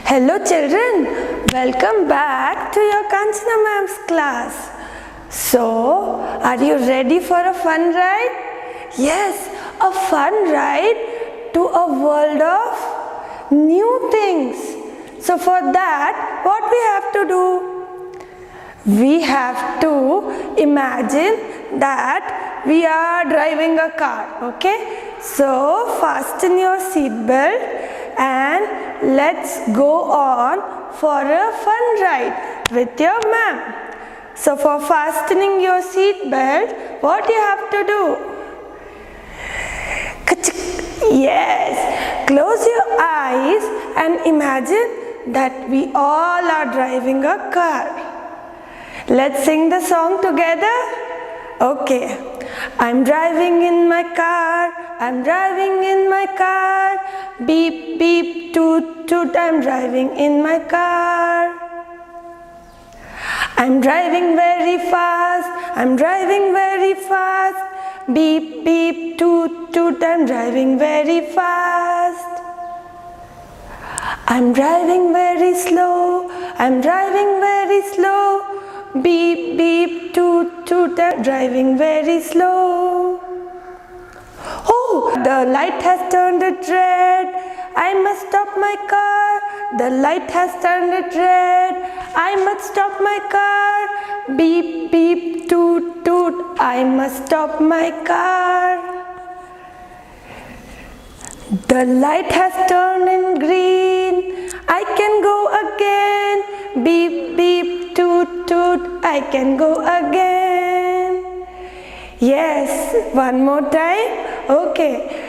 Hello children, welcome back to your Kanchana ma'am's class. So, are you ready for a fun ride? Yes, a fun ride to a world of new things. So for that, what we have to do? We have to imagine that we are driving a car, okay? So fasten your seat belt and let's go on for a fun ride with your ma'am. So for fastening your seat belt, what you have to do? Yes, close your eyes and imagine that we all are driving a car. Let's sing the song together. Okay. I'm driving in my car, I'm driving in my car. Beep, beep, toot, toot, I'm driving in my car. I'm driving very fast, I'm driving very fast. Beep, beep, toot, toot, I'm driving very fast. I'm driving very slow, I'm driving very slow. Beep, beep, toot, toot, I'm driving very slow. Oh, the light has turned it red. I must stop my car. The light has turned it red. I must stop my car. Beep, beep, toot, toot, I must stop my car. The light has turned in green. I can go again. Beep, beep, toot, toot, I can go again. Yes, one more time. Okay.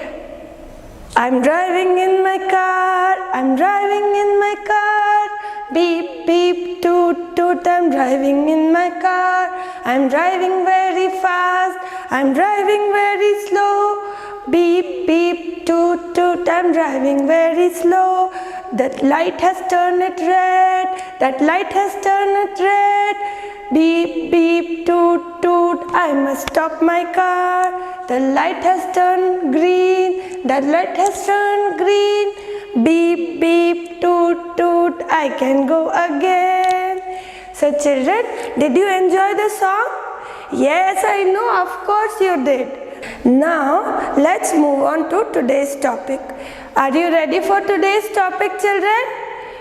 I'm driving in my car. I'm driving in my car. Beep, beep, toot, toot, I'm driving in my car. I'm driving very fast. I'm driving very slow. Beep, beep, toot, toot, I'm driving very slow. That light has turned it red. That light has turned it red. Beep, beep, toot, toot, I must stop my car. The light has turned green. That light has turned green. Beep, beep, toot, toot, I can go again. So children, did you enjoy the song? Yes, I know, of course you did. Now, let's move on to today's topic. Are you ready for today's topic, children?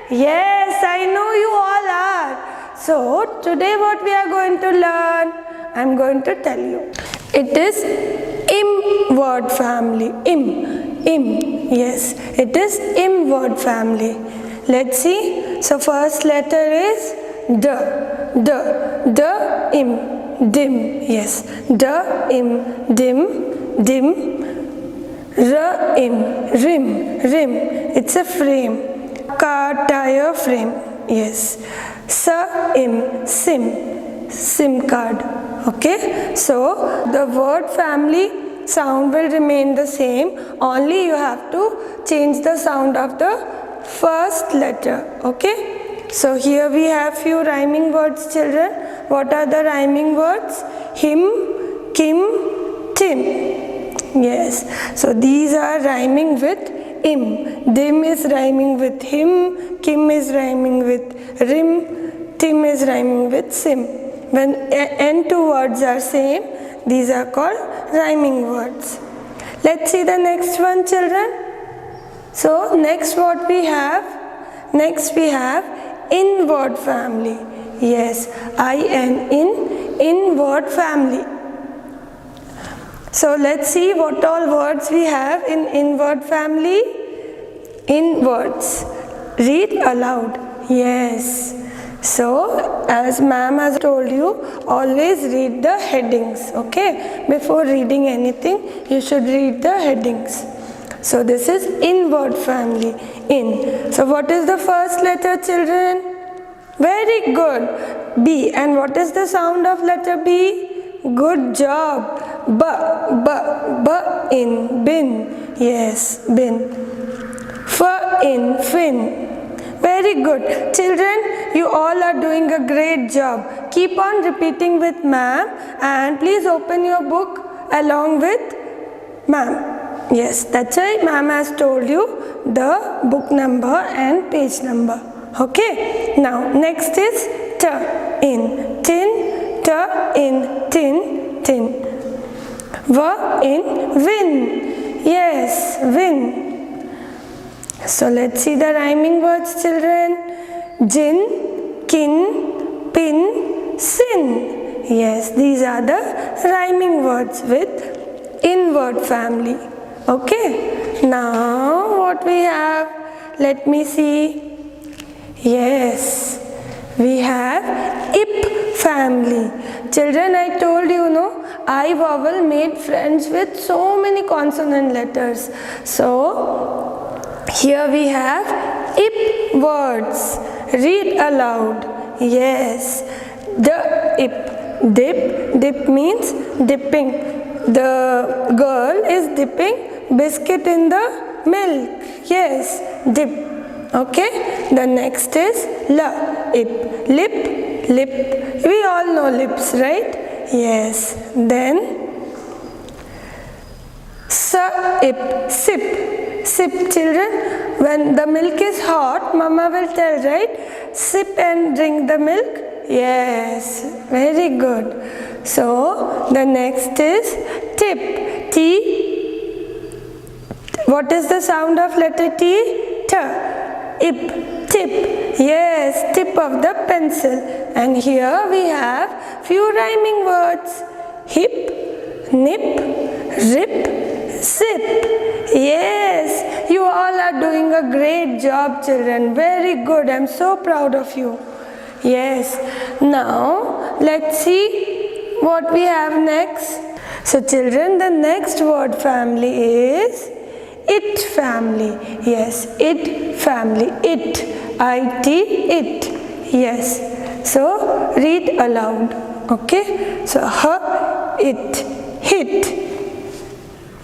Yes, I know you all are. So, today what we are going to learn, I am going to tell you. It is im word family. Im. Yes, it is im word family. Let's see. So, first letter is D, im. Dim, yes. D, im, dim. R, im, rim. It's a frame. Car, tire, frame. Yes. S, im, sim card. Okay. So, the word family sound will remain the same. Only you have to change the sound of the first letter. Okay. So here we have few rhyming words, children. What are the rhyming words? Him, Kim, Tim. Yes. So these are rhyming with im. Dim is rhyming with him. Kim is rhyming with rim. Tim is rhyming with sim. When n two words are same, these are called rhyming words. Let's see the next one, children. So next what we have? Next we have in word family. Yes, in word family. So let's see what all words we have in word family. In words. Read aloud. Yes. So as ma'am has told you, always read the headings. Okay. Before reading anything, you should read the headings. So this is in word family. In. So what is the first letter, children? Very good. B. And what is the sound of letter B? Good job. B in bin. Yes, bin. F in fin. Very good. Children, you all are doing a great job. Keep on repeating with ma'am and please open your book along with ma'am. Yes, that's why ma'am has told you the book number and page number. Okay. Now next is t in tin, t in tin, tin. V in win. Yes, win. So let's see the rhyming words, children. Jin, kin, pin, sin. Yes, these are the rhyming words with in-word family. Okay, now what we have, let me see. Yes, we have ip family. Children, I told you, no, I vowel made friends with so many consonant letters. So here we have ip words. Read aloud. Yes, the ip. Dip means dipping. The girl is dipping biscuit in the milk. Yes, dip. Okay. The next is ip. Lip. We all know lips, right? Yes. Then sip. Sip, children. When the milk is hot, mama will tell, right? Sip and drink the milk. Yes, very good. So the next is tip. T. What is the sound of letter T? T. Ip. Tip. Yes, tip of the pencil. And here we have few rhyming words. Hip, nip, rip, zip. Yes, you all are doing a great job, children. Very good. I'm so proud of you. Yes. Now, let's see what we have next. So, children, the next word family is it family. Yes, it family. It. I-T, it. Yes. So, read aloud. Okay. So, it. Hit.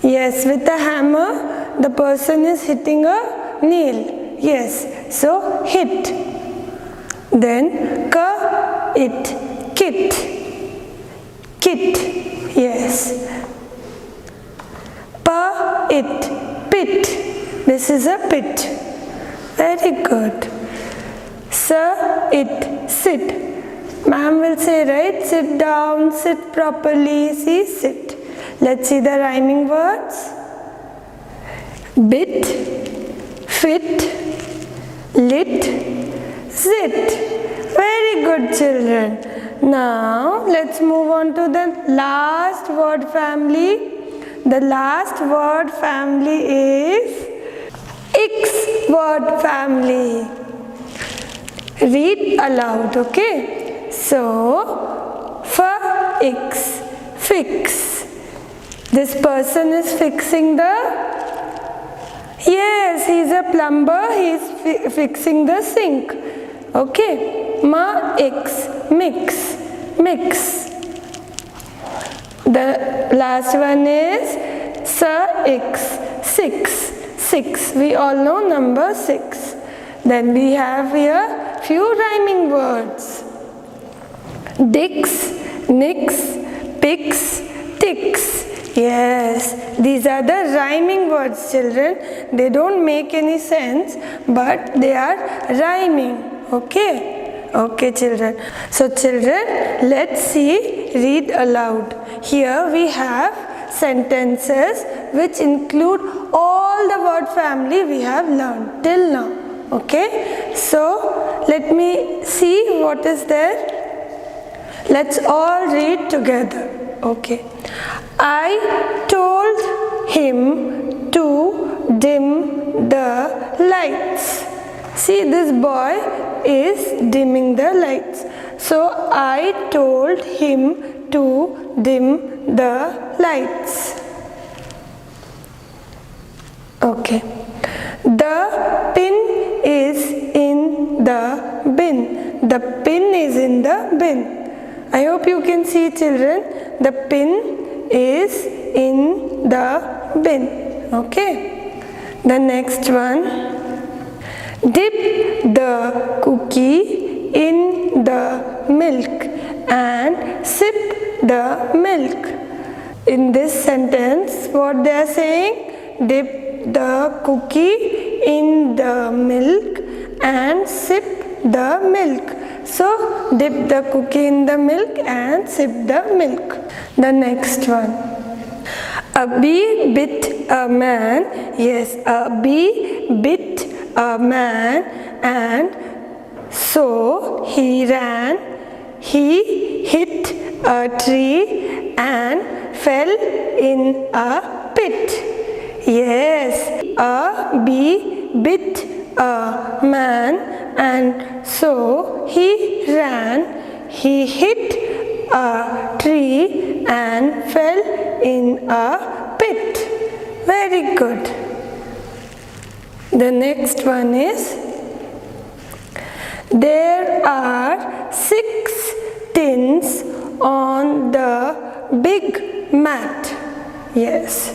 Yes, with a hammer, the person is hitting a nail. Yes. So, hit. Then it, kit, yes. It, pit. This is a pit. Very good. It, sit. Ma'am will say, right? Sit down, sit properly. See, sit. Let's see the rhyming words. Bit, fit, lit, zit. Very good, children. Now let's move on to the last word family. The last word family is X word family. Read aloud, okay? So, X, fix. This person is fixing the, yes, he's a plumber, he's fixing the sink. Okay, X, mix. The last one is X, six. We all know number 6. Then we have here few rhyming words. Dix, nix, pix, ticks. Yes, these are the rhyming words, children. They don't make any sense, but they are rhyming. Okay? Okay, children. So, children, let's see, read aloud. Here we have sentences which include all the word family we have learned till now. Okay? So, let me see what is there. Let's all read together. Okay. I told him to dim the lights. See, this boy is dimming the lights. So, I told him to dim the lights. Okay. The pin is in the bin. The pin is in the bin. I hope you can see, children. The pin is in the bin. Okay. The next one. Dip the cookie in the milk and sip the milk. In this sentence, what they are saying? dip the cookie in the milk and sip the milk. So dip the cookie in the milk and sip the milk. The next one. A bee bit a man. Yes, a bee bit a man, and so he ran. He hit a tree and fell in a pit. Yes, a bee bit a man, and so he ran. He hit a tree and fell in a pit. Very good. The next one is, there are 6 tins on the big mat. Yes,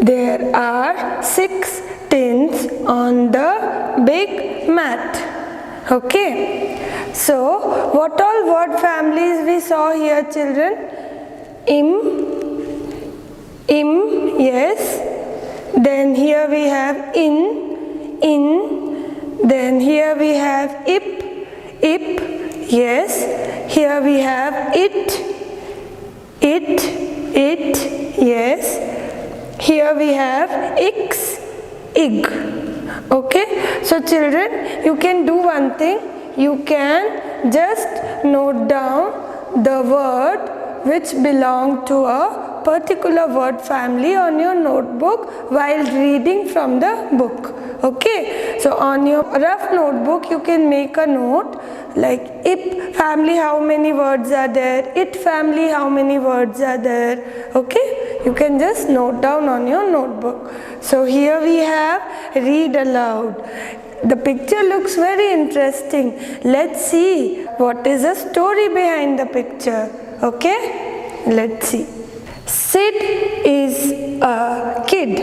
there are 6 tins on the big mat. Okay, so what all word families we saw here, children? Im, yes. Then here we have in. Then here we have ip, yes. Here we have it, yes. Here we have ix, ig. Okay, so children, you can do one thing. You can just note down the word which belong to a particular word family on your notebook while reading from the book. Okay, so on your rough notebook you can make a note like ip family, how many words are there, it family, how many words are there. Okay, you can just note down on your notebook. So here we have read aloud. The picture looks very interesting. Let's see what is the story behind the picture. Okay, let's see. Sid is a kid.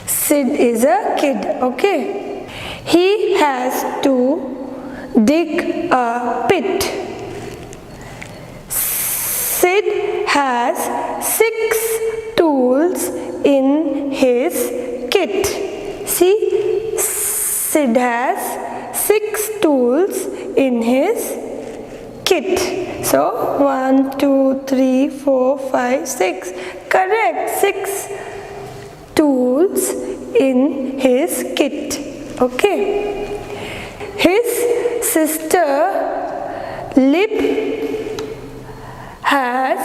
Sid is a kid. Okay, he has to dig a pit. Sid has 6 tools in his kit. See, Sid has 6 tools in his kit. So 1, 2, 3, 4, 5, 6. Correct, 6 tools in his kit. Okay. His sister Lib has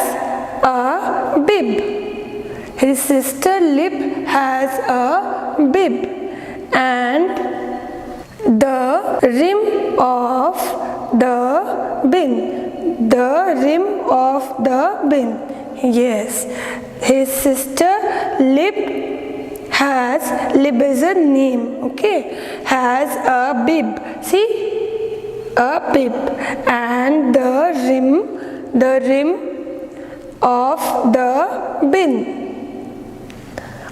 a bib. His sister Lib has a bib, and the rim of the bin. The rim of the bin. Yes, his sister Lib has, Lib is a name, okay, has a bib. See, a bib, and the rim of the bin.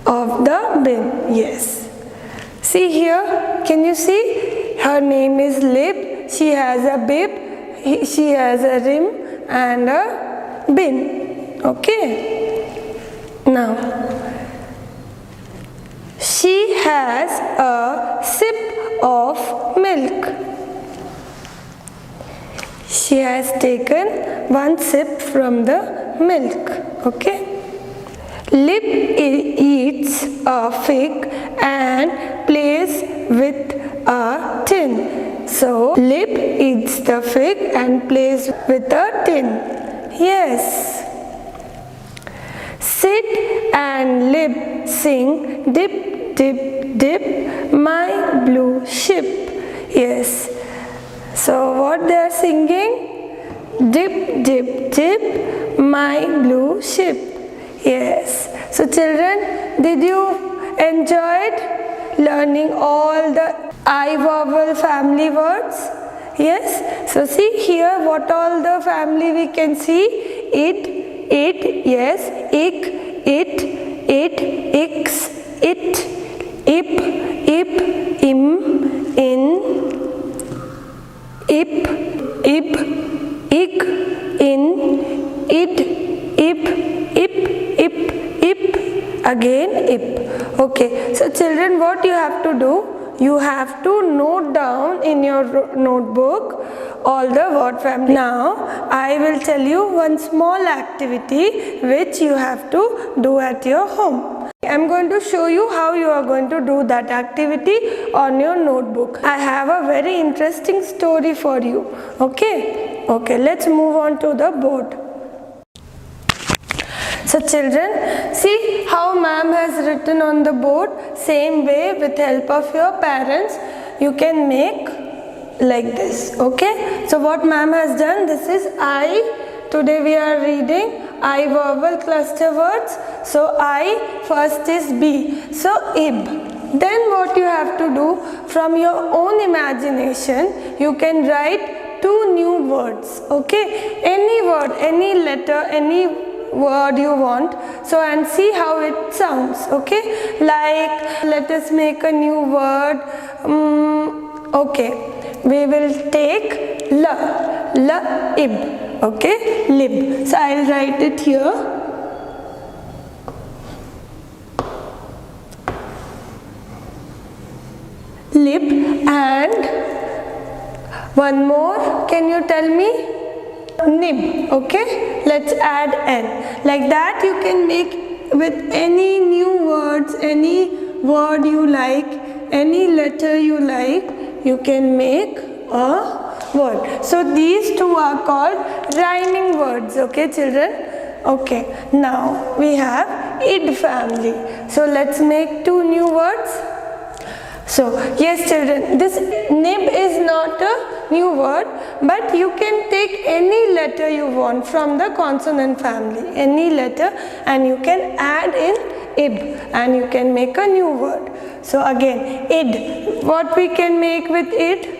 Of the bin, yes. See here, can you see? Her name is Lib. She has a bib. She has a rim and a bin. Okay. Now, she has a sip of milk. She has taken 1 sip from the milk. Okay. Lib eats a fig and plays with a tin. So, Lib eats the fig and plays with a tin. Yes. Sid and Lib sing, dip, dip, dip, my blue ship. Yes. So, what they are singing? Dip, dip, dip, my blue ship. Yes. So, children, did you enjoy learning all the I vowel family words? Yes. So, see here what all the family we can see. It, yes, ik, it, ix, it, ip, im, in, ip, ig, in, id, ip, ip, again ip. Okay, so children, what you have to do, you have to note down in your notebook all the word family. Now I will tell you one small activity which you have to do at your home. I am going to show you how you are going to do that activity on your notebook. I have a very interesting story for you. Okay, let's move on to the board. So children, see how ma'am has written on the board. Same way, with help of your parents, you can make like this. Okay, so what ma'am has done, this is I. Today we are reading I vowel cluster words. So I first is B, so ib. Then what you have to do, from your own imagination, you can write 2 new words. Okay, any word, any letter, any word you want, so and see how it sounds. Okay, like let us make a new word. Okay, we will take ib. Okay, lib. So I'll write it here. Lib. And one more, can you tell me? Nib. Okay, let's add n. Like that you can make with any new words, any word you like, any letter you like, you can make a word. So these 2 are called rhyming words. Okay children. Okay, now we have id family. So let's make 2 new words. So yes children, this nib is not a new word, but you can take any letter you want from the consonant family, any letter, and you can add in ib and you can make a new word. So again, id, what we can make with id?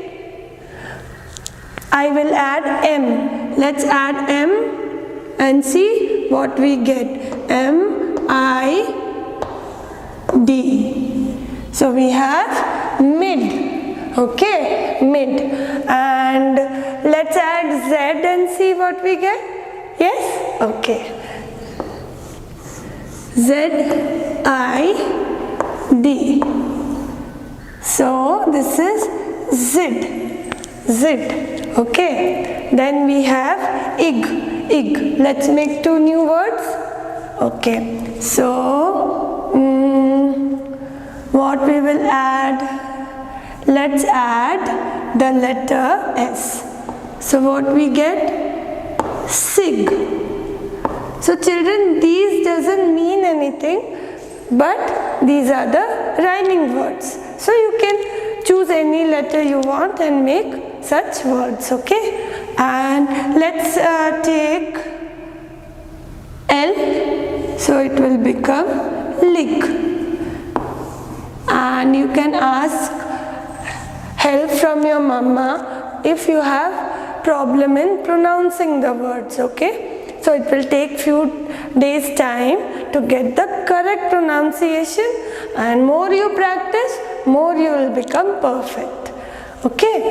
I will add m. Let's add m and see what we get. M-I-D. So we have mid. Okay, mid. And let's add z and see what we get. Yes? Okay. Z-I-D. So this is zid. Zid. Okay. Then we have ig. Ig. Let's make 2 new words. Okay. So what we will add? Let's add the letter S. So what we get? Sig. So children, these doesn't mean anything, but these are the rhyming words. So you can choose any letter you want and make such words. Okay. And let's take L. So it will become lig. And you can ask help from your mama if you have problem in pronouncing the words. Okay, so it will take few days time to get the correct pronunciation, and more you practice, more you will become perfect. Okay,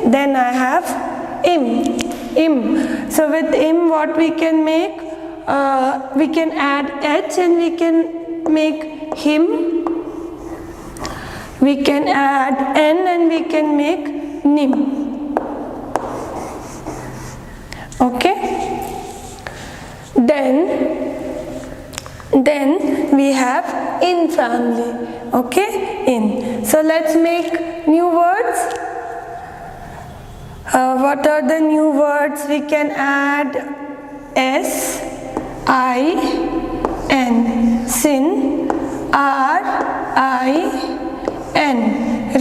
then I have im. So with im, what we can make? We can add h and we can make him. We can add n and we can make nim. Okay. Then we have in family. Okay, in. So let's make new words. What are the new words? We can add s, I, n. Sin, r, I, N,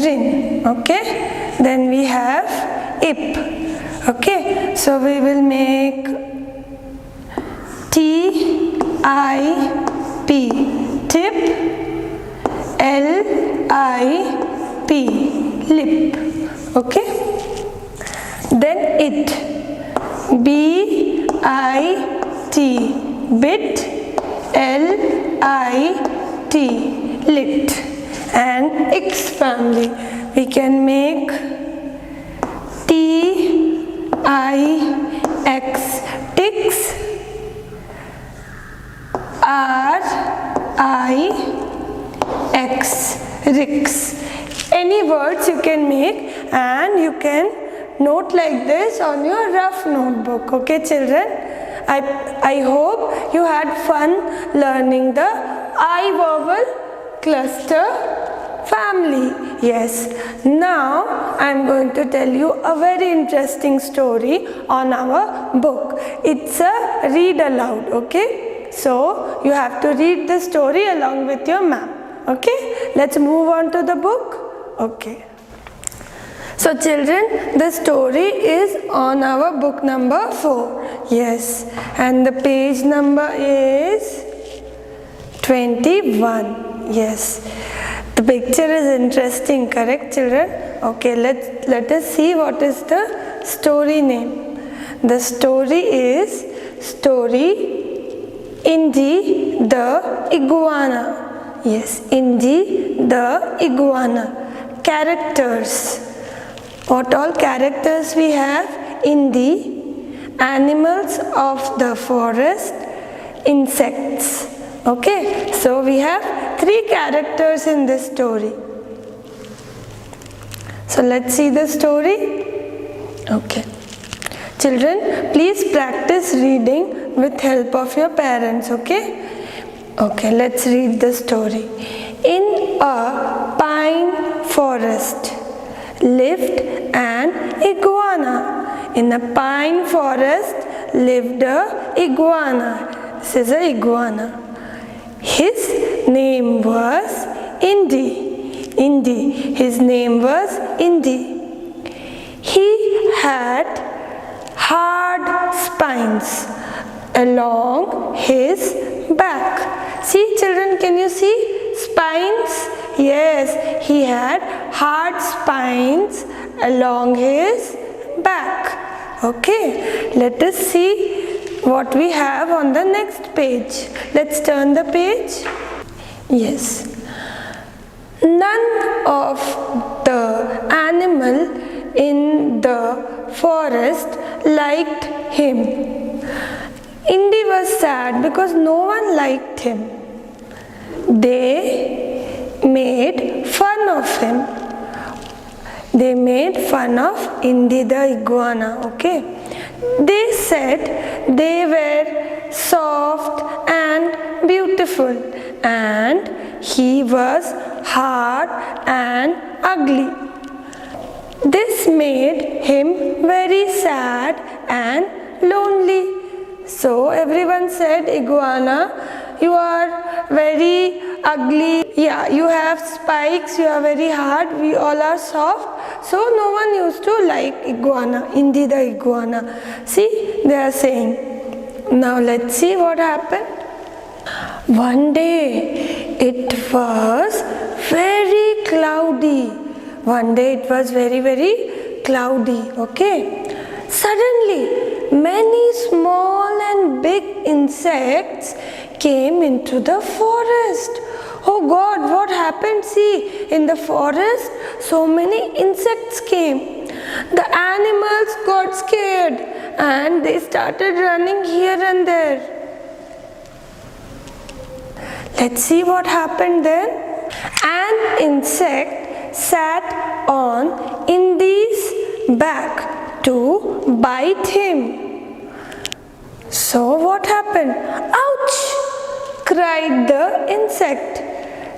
rin. Okay, then we have ip. Okay, so we will make T, I, P, tip, L, I, P, lip. Okay, then it, B, I, T, bit, L, I, T, lit. And X family, we can make T, I, X, tix, R, I, X, Rix. Any words you can make, and you can note like this on your rough notebook. Okay, children? I hope you had fun learning the I vowel cluster family. Yes. Now I am going to tell you a very interesting story on our book. It's a read aloud. Okay. So you have to read the story along with your ma'am. Okay. Let's move on to the book. Okay. So children, the story is on our book number 4. Yes. And the page number is 21. Yes. The picture is interesting, correct children? Okay, let us see what is the story name. The story is Indy the Iguana. Yes, Indy the Iguana. Characters. What all characters we have? Indy, animals of the forest, insects. Okay, so we have 3 characters in this story. So let's see the story. Okay. Children, please practice reading with help of your parents. Okay. Okay, let's read the story. In a pine forest lived an iguana. In a pine forest lived a iguana. This is a iguana. His name was Indy. His name was Indy. He had hard spines along his back. See children, can you see spines? Yes, he had hard spines along his back. Okay, let us see what we have on the next page. Let's turn the page. Yes. None of the animal in the forest liked him. Indy was sad because no one liked him. They made fun of him. They made fun of Indy the iguana. Okay. They said they were soft and beautiful, and he was hard and ugly. This made him very sad and lonely. So everyone said, Iguana, you are very ugly. Yeah, you have spikes, you are very hard, we all are soft. So no one used to like iguana, Indy the iguana. See, they are saying. Now let's see what happened. One day it was very cloudy. One day it was very, very cloudy. Okay. Suddenly, many small and big insects came into the forest. Oh God, what happened? See, in the forest, so many insects came. The animals got scared and they started running here and there. Let's see what happened then. An insect sat on Indy's back to bite him. So what happened? Ouch! Cried the insect.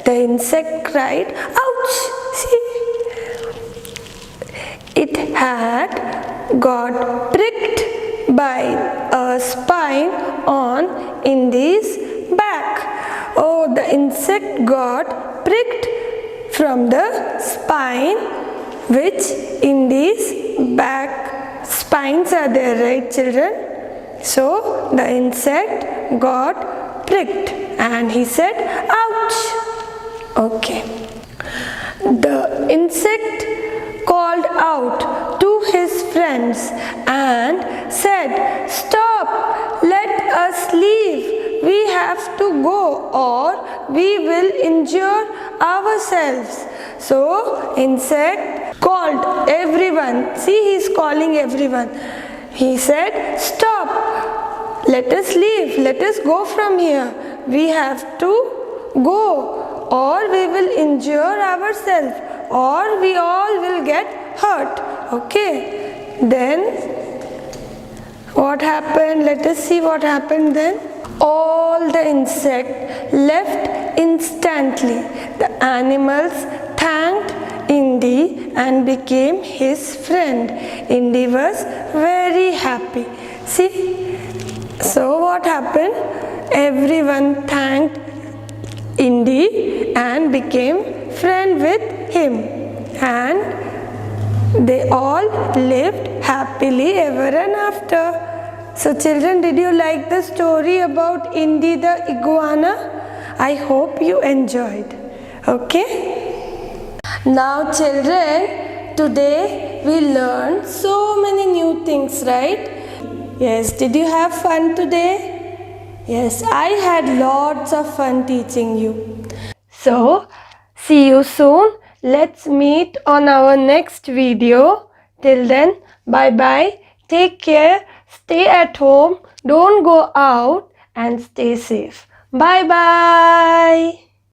The insect cried, ouch! See? It had got pricked by a spine on Indy's back. Oh, the insect got pricked from the spine, which Indy's back spines are there, right children? So the insect got pricked and he said, ouch! Okay. The insect called out to his friends and said, stop, let us leave. We have to go or we will injure ourselves. So insect called everyone. See, he is calling everyone. He said, stop, let us leave, let us go from here. We have to go, or we will injure ourselves, or we all will get hurt. Okay, then what happened? Let us see what happened then. All the insects left instantly. The animals thanked Indy and became his friend. Indy was very happy. See? So what happened? Everyone thanked Indy and became friend with him. And they all lived happily ever and after. So children, did you like the story about Indy the iguana? I hope you enjoyed. Okay? Now children, today we learned so many new things, right? Yes, did you have fun today? Yes, I had lots of fun teaching you. So, see you soon. Let's meet on our next video. Till then, bye-bye. Take care. Stay at home. Don't go out and stay safe. Bye-bye.